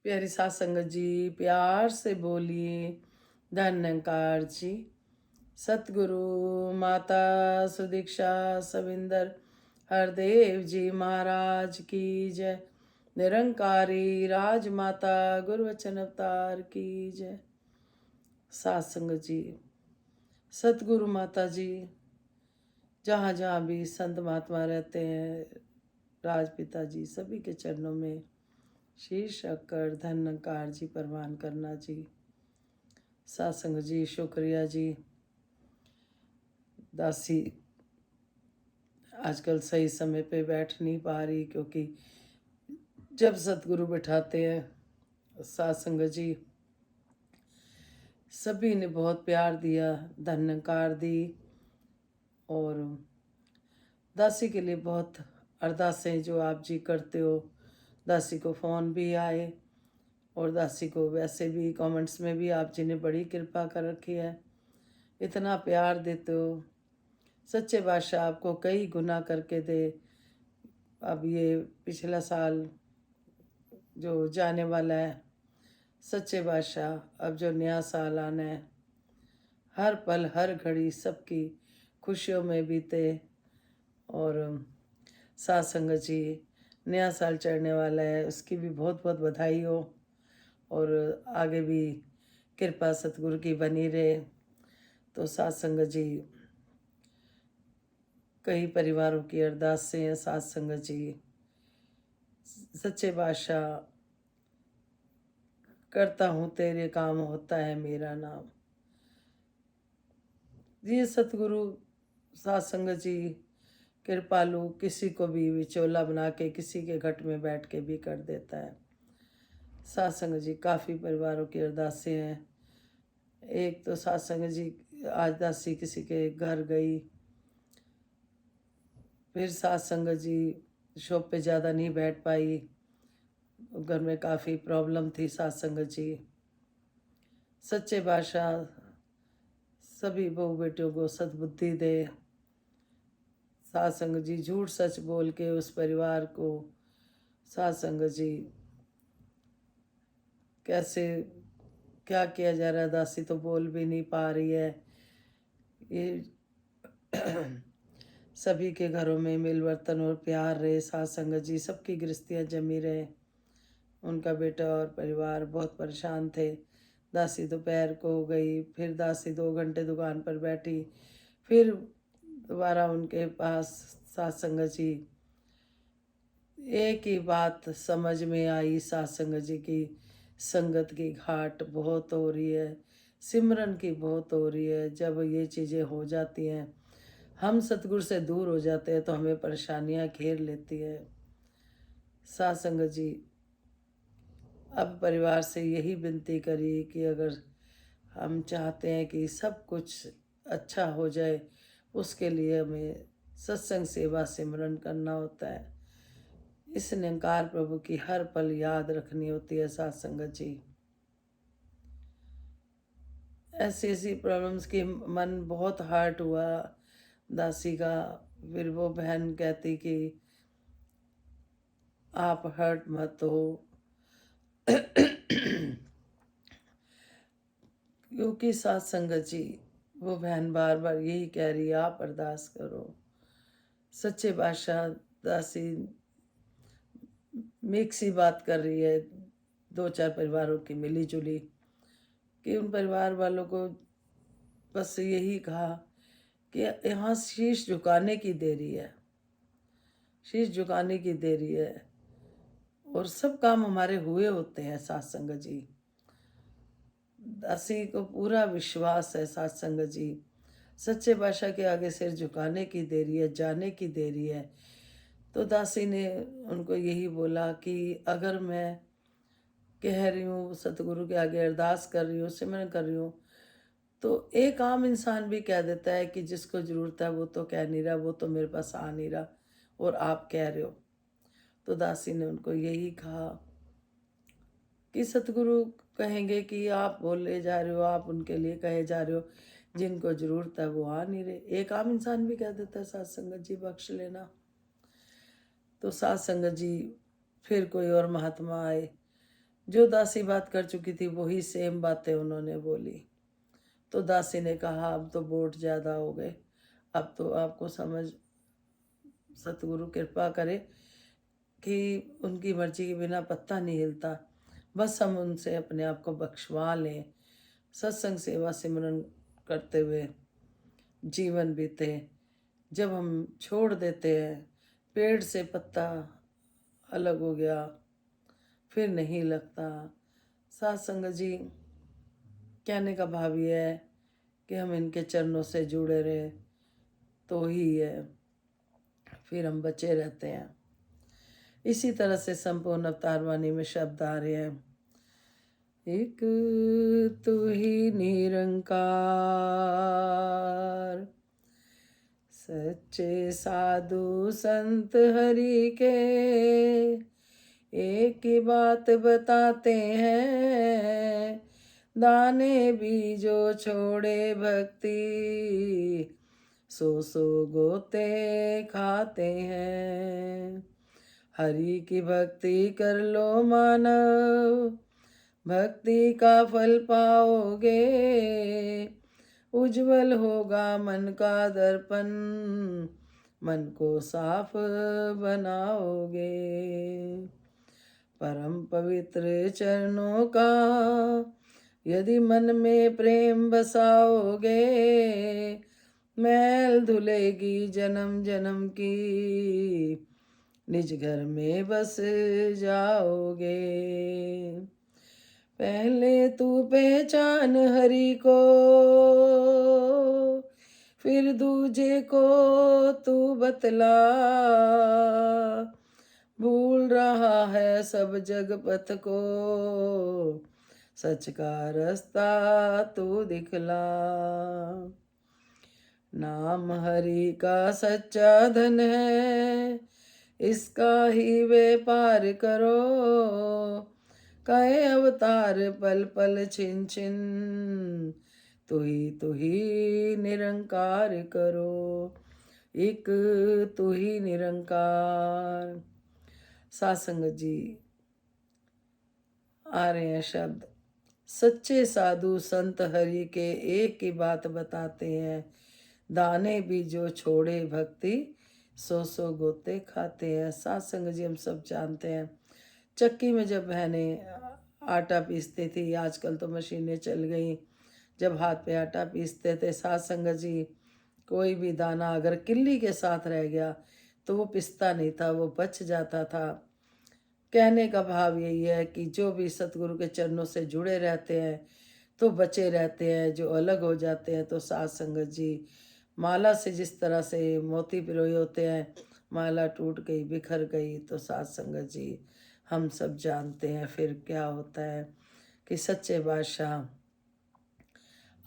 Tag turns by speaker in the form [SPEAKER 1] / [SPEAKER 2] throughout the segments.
[SPEAKER 1] प्यारी सास संगत जी, प्यार से बोलिए धन्यकार जी। सतगुरु माता सुदीक्षा सविंदर हरदेव जी महाराज की जय। निरंकारी राजमाता गुरुवचन अवतार की जय। सास संगत जी, सतगुरु माता जी, जहाँ जहाँ भी संत महात्मा रहते हैं, राजपिता जी सभी के चरणों में शीश रखकर धन्यकार जी प्रवान करना जी। सत्संग जी, शुक्रिया जी। दासी आजकल सही समय पे बैठ नहीं पा रही, क्योंकि जब सतगुरु बिठाते हैं सत्संग जी, सभी ने बहुत प्यार दिया, धन्यकार दी, और दासी के लिए बहुत अरदासें जो आप जी करते हो। दासी को फ़ोन भी आए, और दासी को वैसे भी कमेंट्स में भी आप जी ने बड़ी कृपा कर रखी है, इतना प्यार देते हो। सच्चे बादशाह आपको कई गुना करके दे। अब ये पिछला साल जो जाने वाला है, सच्चे बादशाह अब जो नया साल आना है, हर पल हर घड़ी सबकी खुशियों में बीते। और सात संगत जी, नया साल चढ़ने वाला है, उसकी भी बहुत बहुत बधाई हो, और आगे भी कृपा सतगुरु की बनी रहे। तो सात संगत जी, कई परिवारों की अरदासें हैं सात संगत जी। सच्चे बादशाह, करता हूँ तेरे काम होता है मेरा नाम। ये सतगुरु सात संगत जी कृपालु, किसी को भी विचोला बना के किसी के घट में बैठ के भी कर देता है। सात संगत जी, काफ़ी परिवारों की अरदासें हैं। एक तो सात संगत जी, आज दासी किसी के घर गई, फिर सात संगत जी शॉप पे ज़्यादा नहीं बैठ पाई, घर में काफ़ी प्रॉब्लम थी। सात संगत जी, सच्चे बादशाह सभी बहू बेटियों को सद्बुद्धि दे। सात संगत जी, झूठ सच बोल के उस परिवार को, सात संगत जी, कैसे क्या किया जा रहा है, दासी तो बोल भी नहीं पा रही है। ये सभी के घरों में मिलवर्तन और प्यार रहे। सात संगत जी, सबकी गृहस्थियाँ जमी रहे। उनका बेटा और परिवार बहुत परेशान थे। दासी दोपहर को हो गई, फिर दासी 2 घंटे दुकान पर बैठी, फिर दोबारा उनके पास सात संगत जी। एक ही बात समझ में आई सात संगत जी की, संगत की घाट बहुत हो रही है, सिमरन की बहुत हो रही है। जब ये चीज़ें हो जाती हैं, हम सतगुरु से दूर हो जाते हैं, तो हमें परेशानियां घेर लेती है। सात संगत जी, अब परिवार से यही विनती करी कि अगर हम चाहते हैं कि सब कुछ अच्छा हो जाए, उसके लिए हमें सत्संग सेवा सिमरन करना होता है। इस निरंकार प्रभु की हर पल याद रखनी होती है। सात संगत जी, ऐसी ऐसी प्रॉब्लम्स की मन बहुत हर्ट हुआ दासी का। फिर वो बहन कहती कि आप हर्ट मत हो, क्योंकि सात संगत जी, वो बहन बार बार यही कह रही है, आप अरदास करो। सच्चे बादशाह, दासी मिक्स ही बात कर रही है, 2-4 परिवारों की मिली जुली, कि उन परिवार वालों को बस यही कहा कि यहाँ शीश झुकाने की देरी है, शीश झुकाने की देरी है, और सब काम हमारे हुए होते हैं। सात संगत जी, दासी को पूरा विश्वास है सात संगत जी, सच्चे बादशाह के आगे सिर झुकाने की देरी है, जाने की देरी है। तो दासी ने उनको यही बोला कि अगर मैं कह रही हूँ, सतगुरु के आगे अरदास कर रही हूँ, सिमरन कर रही हूँ, तो एक आम इंसान भी कह देता है कि जिसको ज़रूरत है वो तो कह नहीं रहा, वो तो मेरे पास आ नहीं रहा, और आप कह रहे हो। तो दासी ने उनको यही कहा कि सतगुरु कहेंगे कि आप बोले जा रहे हो, आप उनके लिए कहे जा रहे हो, जिनको ज़रूरत है वो आ नहीं रहे। एक आम इंसान भी कह देता है, सात संगत जी बख्श लेना। तो सात संगत जी, फिर कोई और महात्मा आए जो दासी बात कर चुकी थी वही सेम बातें उन्होंने बोली। तो दासी ने कहा अब तो वोट ज़्यादा हो गए, अब तो आपको समझ, सतगुरु कृपा करे कि उनकी मर्जी के बिना पत्ता नहीं हिलता, बस हम उनसे अपने आप को बख्शवा लें, सत्संग सेवा सिमरन करते हुए जीवन बीते। जब हम छोड़ देते हैं, पेड़ से पत्ता अलग हो गया फिर नहीं लगता। साथ संगत जी, कहने का भाव ये है कि हम इनके चरणों से जुड़े रहे तो ही है, फिर हम बचे रहते हैं। इसी तरह से संपूर्ण अवतार वाणी में शब्द आ रहे हैं, एक तू ही निरंकार, सच्चे साधु संत हरि के एक ही बात बताते हैं, दाने भी जो छोड़े भक्ति सो सो गोते खाते हैं। हरि की भक्ति कर लो मानव, भक्ति का फल पाओगे, उज्जवल होगा मन का दर्पण, मन को साफ बनाओगे। परम पवित्र चरणों का यदि मन में प्रेम बसाओगे, मैल धुलेगी जन्म जन्म की, निज घर में बस जाओगे। पहले तू पहचान हरि को, फिर दूजे को तू बतला, भूल रहा है सब जग पथ को, सच का रास्ता तू दिखला। नाम हरि का सच्चा धन है, इसका ही व्यापार करो, कहे अवतार पल पल छिन छिन, तू ही निरंकार करो, एक तू ही निरंकार। सासंगत जी, आ रहे हैं शब्द, सच्चे साधु संत हरि के एक ही बात बताते हैं, दाने भी जो छोड़े भक्ति सो सो गोते खाते हैं। सासंग जी, हम सब जानते हैं, चक्की में जब बहनें आटा पीसती थी, आजकल तो मशीनें चल गई, जब हाथ पे आटा पीसते थे सासंग जी, कोई भी दाना अगर किल्ली के साथ रह गया तो वो पिसता नहीं था, वो बच जाता था। कहने का भाव यही है कि जो भी सतगुरु के चरणों से जुड़े रहते हैं तो बचे रहते हैं, जो अलग हो जाते हैं तो साथ संगत जी, माला से जिस तरह से मोती पिरोए होते हैं, माला टूट गई बिखर गई, तो साथ संगत जी हम सब जानते हैं फिर क्या होता है कि सच्चे बादशाह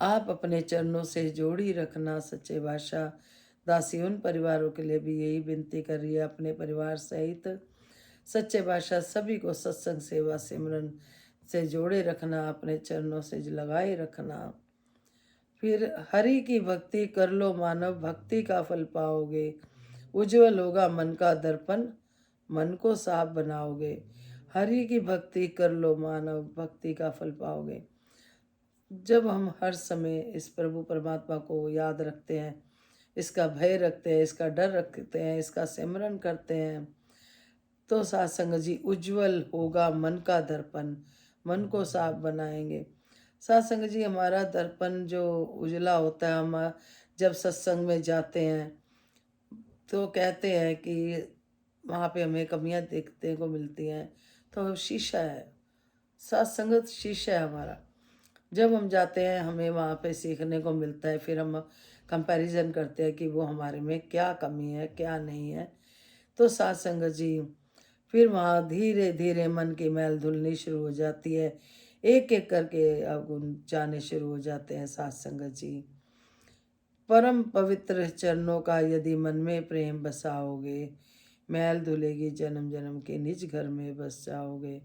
[SPEAKER 1] आप अपने चरणों से जोड़ी रखना। सच्चे बादशाह दासी उन परिवारों के लिए भी यही विनती कर रही है, अपने परिवार सहित सच्चे बादशाह सभी को सत्संग सेवा सिमरन से जोड़े रखना, अपने चरणों से लगाए रखना। फिर हरि की भक्ति कर लो मानव, भक्ति का फल पाओगे, उज्जवल होगा मन का दर्पण, मन को साफ बनाओगे। हरि की भक्ति कर लो मानव, भक्ति का फल पाओगे। जब हम हर समय इस प्रभु परमात्मा को याद रखते हैं, इसका भय रखते हैं, इसका डर रखते हैं, इसका सिमरन करते हैं, तो सात्संग जी उज्जवल होगा मन का दर्पण, मन को साफ बनाएंगे। सात्संग जी, हमारा दर्पण जो उजला होता है, हम जब सत्संग में जाते हैं तो कहते हैं कि वहाँ पे हमें कमियां देखने को मिलती हैं, तो शीशा है, सत्संगत शीशा है हमारा। जब हम जाते हैं हमें वहाँ पे सीखने को मिलता है, फिर हम कंपैरिजन करते हैं कि वो हमारे में क्या कमी है क्या नहीं है। तो साथ संगत जी, फिर वहाँ धीरे धीरे मन की मैल धुलनी शुरू हो जाती है, एक एक करके अवगुण जाने शुरू हो जाते हैं। साथ संगत जी, परम पवित्र चरणों का यदि मन में प्रेम बसाओगे, मैल धुलेगी जन्म जन्म के, निज घर में बस जाओगे।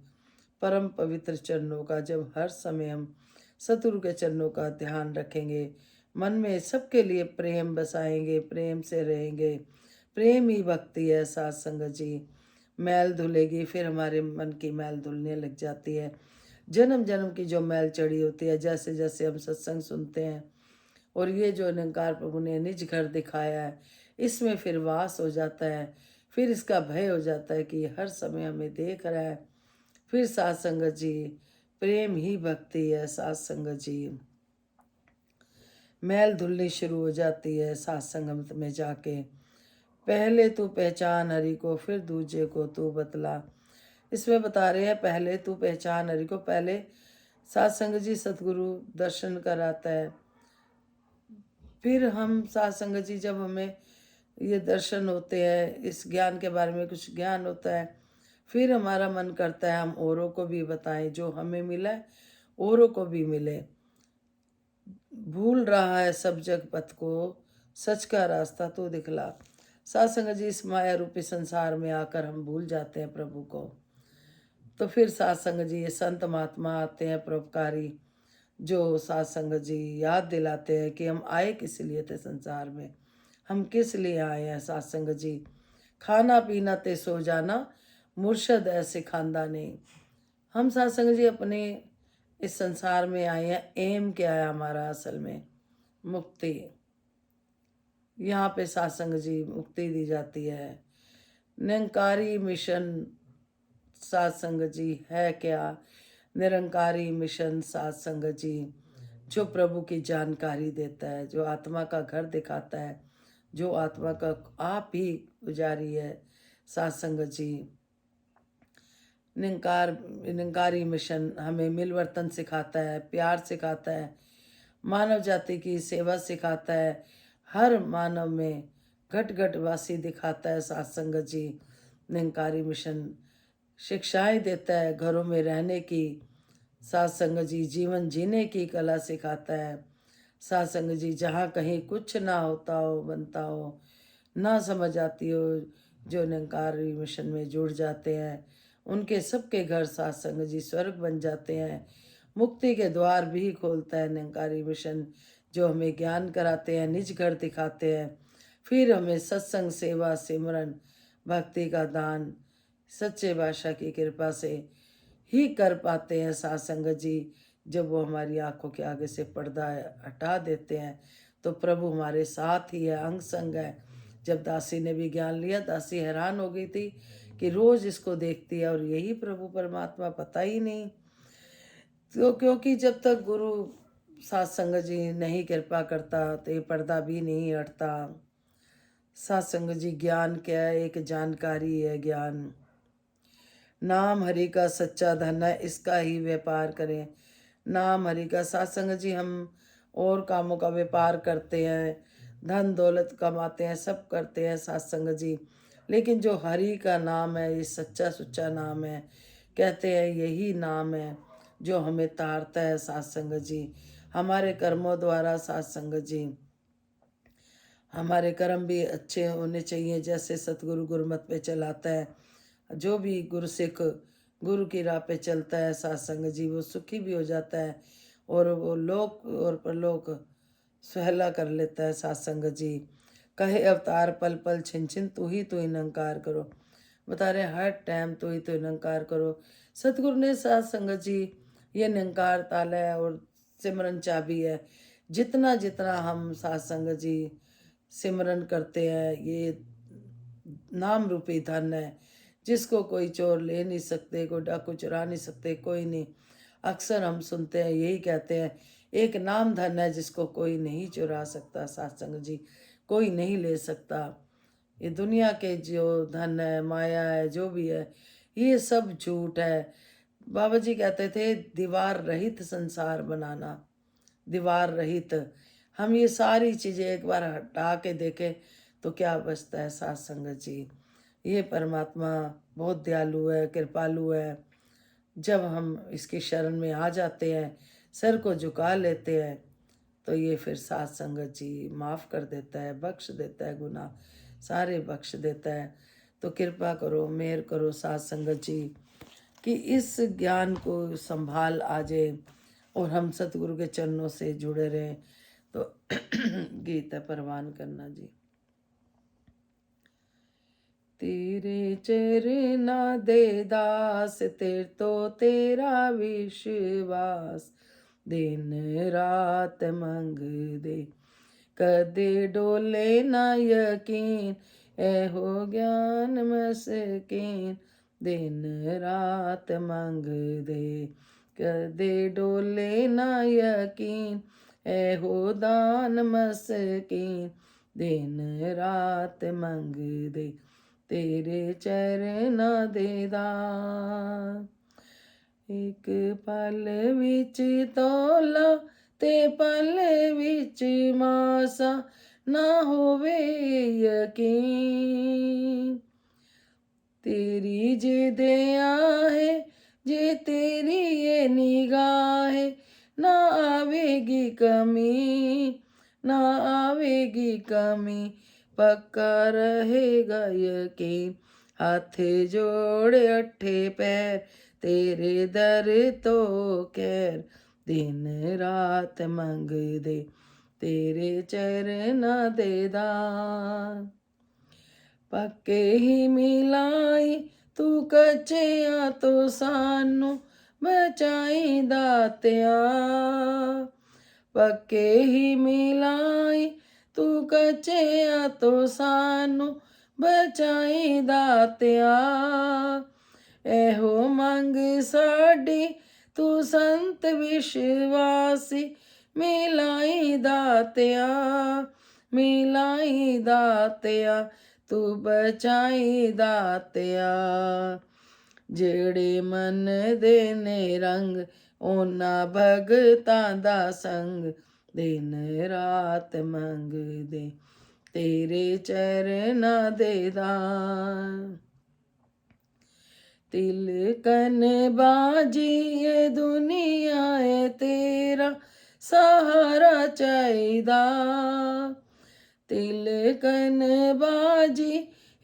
[SPEAKER 1] परम पवित्र चरणों का जब हर समय हम सतगुरु के चरणों का ध्यान रखेंगे, मन में सबके लिए प्रेम बसाएंगे, प्रेम से रहेंगे, प्रेम ही भक्ति है। साथ संगत जी, मैल धुलेगी, फिर हमारे मन की मैल धुलने लग जाती है। जन्म जन्म की जो मैल चढ़ी होती है, जैसे जैसे हम सत्संग सुनते हैं और ये जो निरंकार प्रभु ने निज घर दिखाया है, इसमें फिर वास हो जाता है। फिर इसका भय हो जाता है कि ये हर समय हमें देख रहा है। फिर साथ संगत जी, प्रेम ही भक्ति है साथ संगत जी। मैल धुलनी शुरू हो जाती है साथ संगत में जाके। पहले तू पहचान हरि को, फिर दूजे को तू बतला। इसमें बता रहे हैं पहले तू पहचान हरि को। पहले साथ संगत जी सतगुरु दर्शन कराता है, फिर हम साथ संगत जी जब हमें ये दर्शन होते हैं, इस ज्ञान के बारे में कुछ ज्ञान होता है, फिर हमारा मन करता है हम औरों को भी बताएं, जो हमें मिला है औरों को भी मिले। भूल रहा है सब जग पथ को, सच का रास्ता तो दिखला। साथ संगत जी इस माया रूपी संसार में आकर हम भूल जाते हैं प्रभु को। तो फिर साथ संगत जी ये संत महात्मा आते हैं परोपकारी, जो साथ संगत जी याद दिलाते हैं कि हम आए किस लिए थे संसार में, हम किस लिए आए हैं। साथ संगत जी खाना पीना ते सो जाना, मुर्शद ऐसे खानदा नहीं। हम साथ संगत जी अपने इस संसार में आए हैं, एम क्या है हमारा असल में? मुक्ति। यहाँ पे साथ संगत जी मुक्ति दी जाती है। निरंकारी मिशन साथ संगत जी है क्या? निरंकारी मिशन साथ संगत जी जो प्रभु की जानकारी देता है, जो आत्मा का घर दिखाता है, जो आत्मा का आप ही पुजारी है। साथ संगत जी निरंकारी मिशन हमें मिलवर्तन सिखाता है, प्यार सिखाता है, मानव जाति की सेवा सिखाता है, हर मानव में घट घट वासी दिखाता है। साथ संगत जी निरंकारी मिशन शिक्षाएं देता है, घरों में रहने की। साथ संगत जी जीवन जीने की कला सिखाता है। साथ संगत जी जहाँ कहीं कुछ ना होता हो, बनता हो, ना समझ आती हो, जो निरंकारी मिशन में जुड़ जाते हैं उनके सबके घर साथ संगत जी स्वर्ग बन जाते हैं। मुक्ति के द्वार भी खोलता है निरंकारी मिशन, जो हमें ज्ञान कराते हैं, निज घर दिखाते हैं। फिर हमें सत्संग सेवा सिमरन भक्ति का दान सच्चे बादशाह की कृपा से ही कर पाते हैं। साथ संगत जी जब वो हमारी आंखों के आगे से पर्दा हटा देते हैं तो प्रभु हमारे साथ ही है, अंग संग है। जब दासी ने भी ज्ञान लिया, दासी हैरान हो गई थी कि रोज इसको देखती है और यही प्रभु परमात्मा पता ही नहीं। तो क्योंकि जब तक गुरु साथ संगत जी नहीं कृपा करता तो ये पर्दा भी नहीं हटता। साथ संगत जी ज्ञान क्या है? एक जानकारी है ज्ञान। नाम हरि का सच्चा धन है, इसका ही व्यापार करें। नाम हरि का। साथ संगत जी हम और कामों का व्यापार करते हैं, धन दौलत कमाते हैं, सब करते हैं साथ संगत जी, लेकिन जो हरि का नाम है, ये सच्चा सुच्चा नाम है, कहते हैं यही नाम है जो हमें तारता है। साथ संगत जी हमारे कर्मों द्वारा साथ संगत जी हमारे कर्म भी अच्छे होने चाहिए, जैसे सतगुरु गुरुमत पे चलाता है। जो भी गुरसिख गुरु की राह पे चलता है साथ संगत जी, वो सुखी भी हो जाता है और वो लोक और परलोक सुहेला कर लेता है। साथ संगत जी कहे अवतार पल पल छिन छिन, तू ही निरंकार करो। बता रहे हर टाइम तू ही निरंकार करो। सतगुरु ने साथ संगत जी ये निरंकार ताला है और सिमरन चाबी है। जितना जितना हम साथ संगत जी सिमरन करते हैं, ये नाम रूपी धन है जिसको कोई चोर ले नहीं सकते, कोई डाकू चुरा नहीं सकते, कोई नहीं। अक्सर हम सुनते हैं यही कहते हैं, एक नाम धन है जिसको कोई नहीं चुरा सकता। साथ संगत जी कोई नहीं ले सकता। ये दुनिया के जो धन है, माया है, जो भी है, ये सब झूठ है। बाबा जी कहते थे दीवार रहित संसार बनाना, दीवार रहित। हम ये सारी चीज़ें एक बार हटा के देखें तो क्या बचता है। साथ संगत जी ये परमात्मा बहुत दयालु है, कृपालु है। जब हम इसकी शरण में आ जाते हैं, सर को झुका लेते हैं, तो ये फिर साथ संगत जी माफ़ कर देता है, बख्श देता है, गुनाह सारे बख्श देता है। तो कृपा करो, मेहर करो साथ संगत जी कि इस ज्ञान को संभाल आ जाए और हम सतगुरु के चरणों से जुड़े रहें। तो गीता परवान करना जी। तेरे चरना दे दास तेरे तो तेरा विश्वास दिन रात मंग दे कदे डोले ना यकीन हो ज्ञान मस्कीन दिन रात मंग दे कदे डोले ना यकीन हो दान मस्कीन दिन रात मंग दे तेरे चरना दे दान एक पल विच तोला ते पल विच मासा ना होवे यकीन तेरी जे दया है जे तेरी ये निगाह है ना आवेगी कमी ना आवेगी कमी पक्का रहेगा यकीन हाथ जोड़े अट्ठे पैर तेरे दर तो खैर दिन रात मंग दे तेरे चरना दे दान पक्के ही मिलाई तू कच्चियां तो सानू बचाई दातिया पक्के ही मिलाई तू कच्चियां तो सानू बचाई दातिया एहो मंग साडी तू संत विश्वासी मिलाई दातिया तू बचाई दातिया जेड़े मन दे ने रंग ओना भगतां दा संग दिन रात मंग दे तेरे चरना दे दान तिलकन बाजी ये दुनिया है तेरा सहारा चाहिदा तिलकन बाजी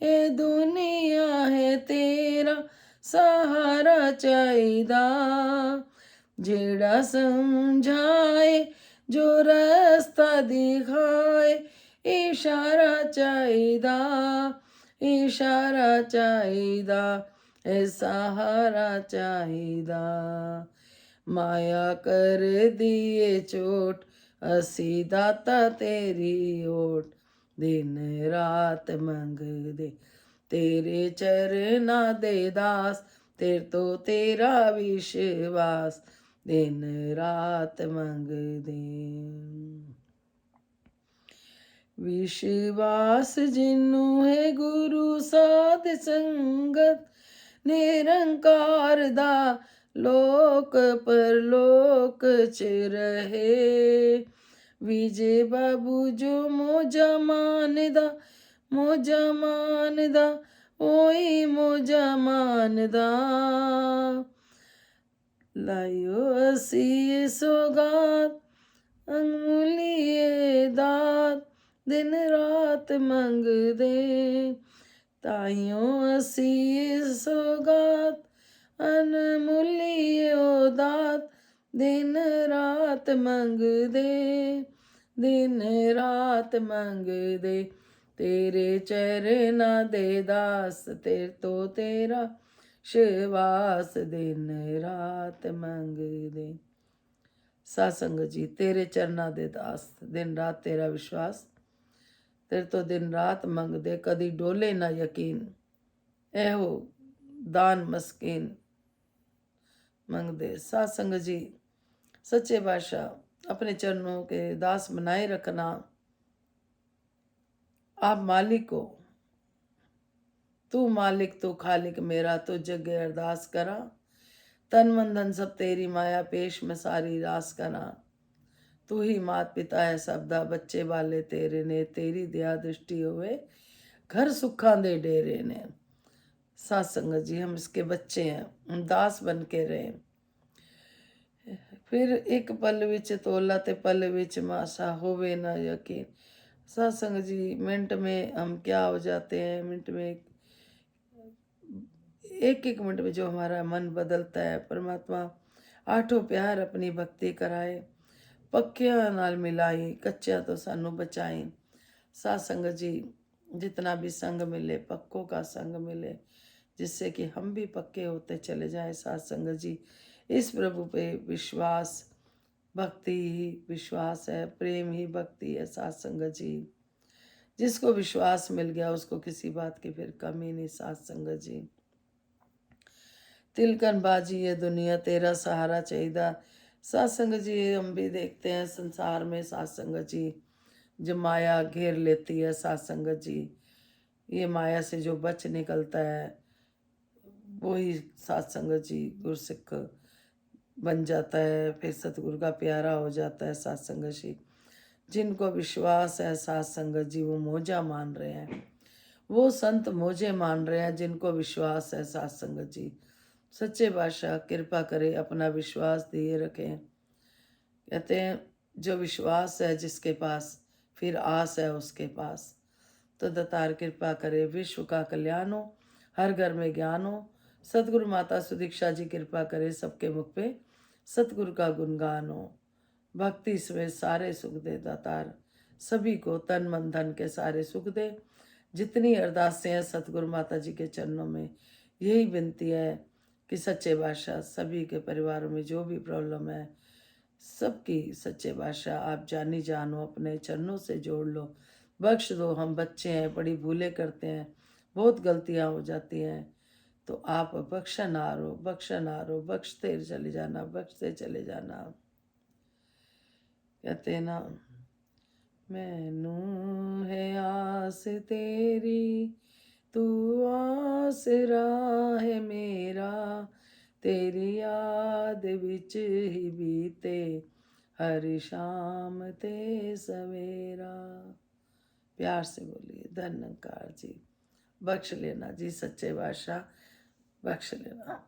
[SPEAKER 1] ये दुनिया है तेरा सहारा चाहिदा जेड़ा समझाए जो रास्ता दिखाए इशारा चाहिदा सहारा चाहिदा माया कर दिए चोट असी दाता तेरी ओट दिन रात मंग दे तेरे चरना दे दास तेरे तो तेरा विश्वास दिन रात मंग दे विश्वास जिन्नू है गुरु साध संगत निरंकार दा लोक परलोक च रहे विजय बाबू जो मोजा मानदा ओई मोजा मानदा लायो असी सौगात अनमूलिए दात दिन रात मंग दे ताइयों असी सौगात अनमूलिए दात दिन रात मंग दे तेरे चरना दे दास तेरे तो तेरा शिवास दिन रात मंग दे सासंग जी तेरे चरना दे दास दिन रात तेरा विश्वास तेरे तो दिन रात मंग दे कदी डोले ना यकीन एहो दान मस्कीन मंग दे सासंग जी सच्चे बादशाह अपने चरणों के दास बनाए रखना आप मालिक हो तू मालिक तू खालिक मेरा तो जगे अरदास करा तन मन धन सब तेरी माया पेश में सारी रास करा तू ही मात पिता है सबदा बच्चे वाले तेरे ने तेरी दया दृष्टि होवे घर सुखा दे डेरे ने सासंग जी हम इसके बच्चे हैं हम दास बन के रहे फिर एक पल विच तोला ते पल विच मासा होवे ना यकीन सासंग जी मिनट में हम क्या हो जाते हैं मिनट में एक मिनट में जो हमारा मन बदलता है परमात्मा आठों प्यार अपनी भक्ति कराए पक्कियां नाल मिलाई कच्चियां तो सानू बचाई सासंग जी जितना भी संग मिले पक्कों का संग मिले, जिससे कि हम भी पक्के होते चले जाएं साथ संगत जी। इस प्रभु पे विश्वास, भक्ति ही विश्वास है, प्रेम ही भक्ति है साथ संगत जी। जिसको विश्वास मिल गया उसको किसी बात की फिर कमी नहीं साथ संगत जी। तिलकन बाजी ये दुनिया तेरा सहारा चाहिदा साथ संगत जी। हम भी देखते हैं संसार में साथ संगत जी, जो माया घेर लेती है साथ संगत जी, ये माया से जो बच निकलता है वही साथ संगत जी गुरसिख बन जाता है, फिर सतगुरु का प्यारा हो जाता है साथ संगत जी। जिनको विश्वास है साथ संगत जी वो मोजा मान रहे हैं, वो संत मोजे मान रहे हैं जिनको विश्वास है साथ संगत जी। सच्चे बादशाह कृपा करे, अपना विश्वास दिए रखें। कहते हैं जो विश्वास है जिसके पास फिर आस है उसके पास। तो दतार कृपा करे, विश्व का कल्याण हो, हर घर में ज्ञान हो। सतगुरु माता सुदीक्षा जी कृपा करे, सबके मुख पे सतगुरु का गुणगान हो। भक्ति इसमें सारे सुख दे दातार, सभी को तन मन धन के सारे सुख दे। जितनी अरदासें हैं सतगुरु माता जी के चरणों में यही विनती है कि सच्चे बादशाह सभी के परिवारों में जो भी प्रॉब्लम है सबकी सच्चे बादशाह आप जानी जानो अपने चरणों से जोड़ लो, बख्श दो। हम बच्चे हैं, बड़ी भूलें करते हैं, बहुत गलतियां हो जाती हैं, तो आप बख्शनारो बख्शनारो, बख्शते चले जाना, बख्शते चले जाना। कहते हैं ना, मैनू है आस तेरी तू आसरा है मेरा, तेरी याद विच ही बीते हर शाम ते सवेरा। प्यार से बोलिए धन्यकार जी। बख्श लेना जी सच्चे बादशाह, बख्श लेना।